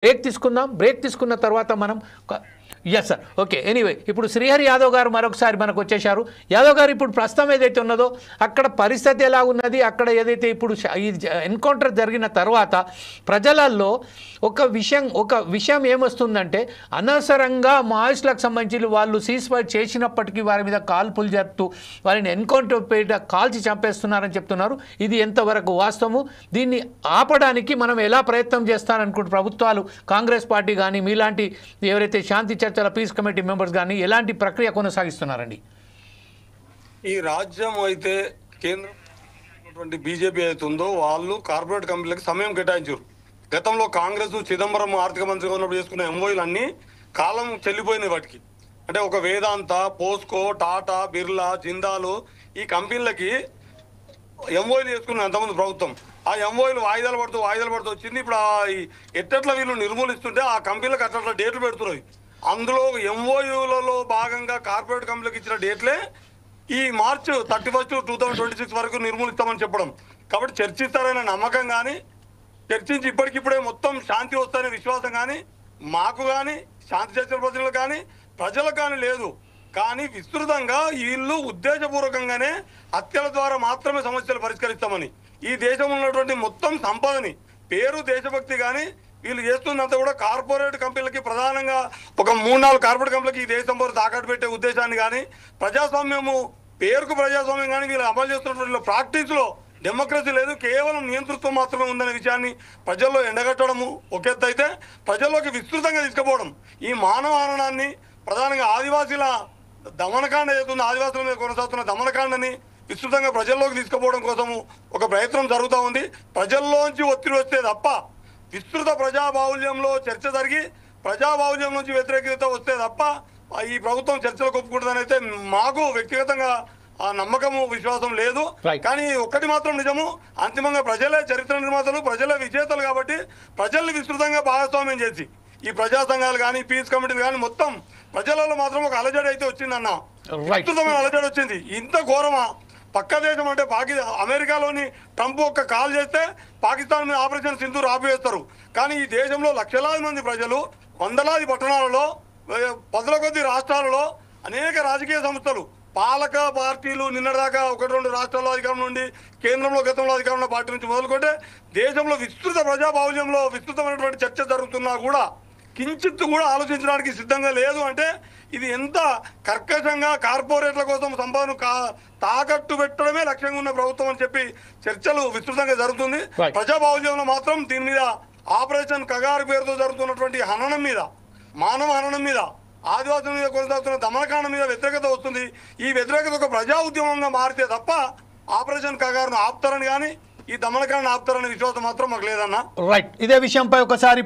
Break తీసుకుందాం. Break తీసుకున్న తర్వాత మనం ఎస్ సార్ ఓకే. ఎనీవే ఇప్పుడు శ్రీహరి యాదవ్ గారు మరొకసారి మనకు వచ్చేశారు. యాదవ్ గారు ఇప్పుడు ప్రస్తుతం ఏదైతే ఉన్నదో అక్కడ పరిస్థితి ఎలా ఉన్నది, అక్కడ ఏదైతే ఇప్పుడు ఈ ఎన్కౌంటర్ జరిగిన తర్వాత ప్రజలలో ఒక విషయం ఏమొస్తుందంటే అనవసరంగా మావోయిస్టులకు సంబంధించి వాళ్ళు సీజ్ ఫైర్ చేసినప్పటికీ వారి మీద కాల్పులు జరుపుతూ వారిని ఎన్కౌంటర్ పేరిట కాల్చి చంపేస్తున్నారని చెప్తున్నారు. ఇది ఎంతవరకు వాస్తవము, దీన్ని ఆపడానికి మనం ఎలా ప్రయత్నం చేస్తారనుకుంటే ప్రభుత్వాలు కాంగ్రెస్ పార్టీ కానీ మీలాంటి ఎవరైతే శాంతి చర్చల పీస్ కమిటీ మెంబర్స్ కానీ ఎలాంటి ప్రక్రియ కొనసాగిస్తున్నారండి? ఈ రాజ్యం అయితే కేంద్రం బీజేపీ అయితే ఉందో వాళ్ళు కార్పొరేట్ కంపెనీలకు సమయం కేటాయించారు. గతంలో కాంగ్రెస్ చిదంబరం ఆర్థిక మంత్రిగా ఉన్నప్పుడు చేసుకున్న ఎంఓయూలు అన్ని కాలం చెల్లిపోయినాయి. వాటికి అంటే ఒక వేదాంత, పోస్కో, టాటా, బిర్లా, జిందాలు ఈ కంపెనీలకి ఎంఓయూలు చేసుకున్న అంతకుముందు ప్రభుత్వం ఆ ఎంఓయూలు వాయిదాలు పడుతూ వచ్చింది. ఇప్పుడు ఎట్టట్లా వీళ్ళు నిర్మూలిస్తుంటే ఆ కంపెనీలకు అట్లా డేట్లు పెడుతున్నాయి. అందులో ఎంఓయూలలో భాగంగా కార్పొరేట్ కంపెనీలకు ఇచ్చిన డేట్లే ఈ మార్చ్ 31, 2026 వరకు నిర్మూలిస్తామని చెప్పడం. కాబట్టి చర్చిస్తారనే నమ్మకం కానీ, చర్చించి ఇప్పటికిప్పుడే మొత్తం శాంతి వస్తాయనే విశ్వాసం కానీ మాకు కానీ శాంతి చర్చల ప్రజలకు కానీ ప్రజలకు కానీ లేదు. కానీ విస్తృతంగా వీళ్ళు ఉద్దేశపూర్వకంగానే హత్యల ద్వారా మాత్రమే సమస్యలు పరిష్కరిస్తామని, ఈ దేశంలో ఉన్నటువంటి మొత్తం సంపదని పేరు దేశభక్తి కానీ వీళ్ళు చేస్తున్నంత కూడా కార్పొరేట్ కంపెనీలకి ప్రధానంగా ఒక 3-4 కార్పొరేట్ కంపెనీలకి ఈ దేశం పోరు తాకట్టు పెట్టే ఉద్దేశాన్ని కానీ ప్రజాస్వామ్యము పేరుకు ప్రజాస్వామ్యం కానీ వీళ్ళు అమలు చేస్తున్నటువంటి ప్రాక్టీస్లో డెమోక్రసీ లేదు, కేవలం నియంతృత్వం మాత్రమే ఉందనే విషయాన్ని ప్రజల్లో ఎండగట్టడము ఒక ఎత్తు అయితే, ప్రజల్లోకి విస్తృతంగా తీసుకుపోవడం ఈ మానవ హరణాన్ని ప్రధానంగా ఆదివాసీల దమనకాండ ఏదైతుందో ఆదివాసుల మీద కొనసాగుతున్న దమనకాండని విస్తృతంగా ప్రజల్లోకి తీసుకుపోవడం కోసము ఒక ప్రయత్నం జరుగుతూ ఉంది. ప్రజల్లోంచి ఒత్తిడి వస్తే తప్ప విస్తృత ప్రజాబాహుల్యంలో చర్చ జరిగి ప్రజాబాహుల్యం నుంచి వ్యతిరేకత వస్తే తప్ప ఈ ప్రభుత్వం చర్చలకు ఒప్పుకుంటుందని అయితే మాకు వ్యక్తిగతంగా ఆ నమ్మకము విశ్వాసం లేదు. కానీ ఒక్కటి మాత్రం నిజము, అంతిమంగా ప్రజలే చరిత్ర నిర్మాతలు, ప్రజలే విజేతలు. కాబట్టి ప్రజల్ని విస్తృతంగా భాగస్వామ్యం చేసి ఈ ప్రజా సంఘాలు కానీ పీస్ కమిటీలు కానీ మొత్తం ప్రజలలో మాత్రం ఒక అలజడి అయితే వచ్చిందన్న, విస్తృతమైన అలజడి వచ్చింది. ఇంత ఘోరమా? పక్క దేశం అంటే అమెరికాలోని ట్రంప్ ఒక్క కాల్ చేస్తే పాకిస్తాన్ మీద ఆపరేషన్ సింధూర్ ఆపివేస్తారు. కానీ ఈ దేశంలో లక్షలాది మంది ప్రజలు వందలాది పట్టణాలలో 10ల కొద్ది రాష్ట్రాలలో అనేక రాజకీయ సంస్థలు పాలక పార్టీలు నిన్నటిదాకా 1-2 రాష్ట్రాల్లో అధికారం నుండి కేంద్రంలో గతంలో అధికారంలో పార్టీ నుంచి మొదలుకుంటే దేశంలో విస్తృత ప్రజాబాహుల్యంలో విస్తృతమైనటువంటి చర్చ జరుగుతున్నా కూడా కించిత్తు కూడా ఆలోచించడానికి సిద్ధంగా లేదు. అంటే ఇది ఎంత కర్కశంగా కార్పొరేట్ల కోసం సంపదను తాకట్టు పెట్టడమే లక్ష్యంగా ఉన్న ప్రభుత్వం అని చెప్పి చర్చలు విస్తృతంగా జరుగుతుంది. ప్రజాబాహుల్యంలో మాత్రం దీని మీద ఆపరేషన్ కగారు పేరుతో జరుగుతున్నటువంటి హననం మీద, మానవ హననం మీద, ఆదివాసుల మీద కొనసాగుతున్న దమనకాండ మీద వ్యతిరేకత వస్తుంది. ఈ వ్యతిరేకత ఒక ప్రజా ఉద్యమంగా మారితే తప్ప ఆపరేషన్ కగారును ఆపుతారని కానీ ఈ దమనకాండ ఆపుతారనే విశ్వాసం మాత్రం మాకు లేదన్న. రైట్, ఇదే విషయంపై ఒకసారి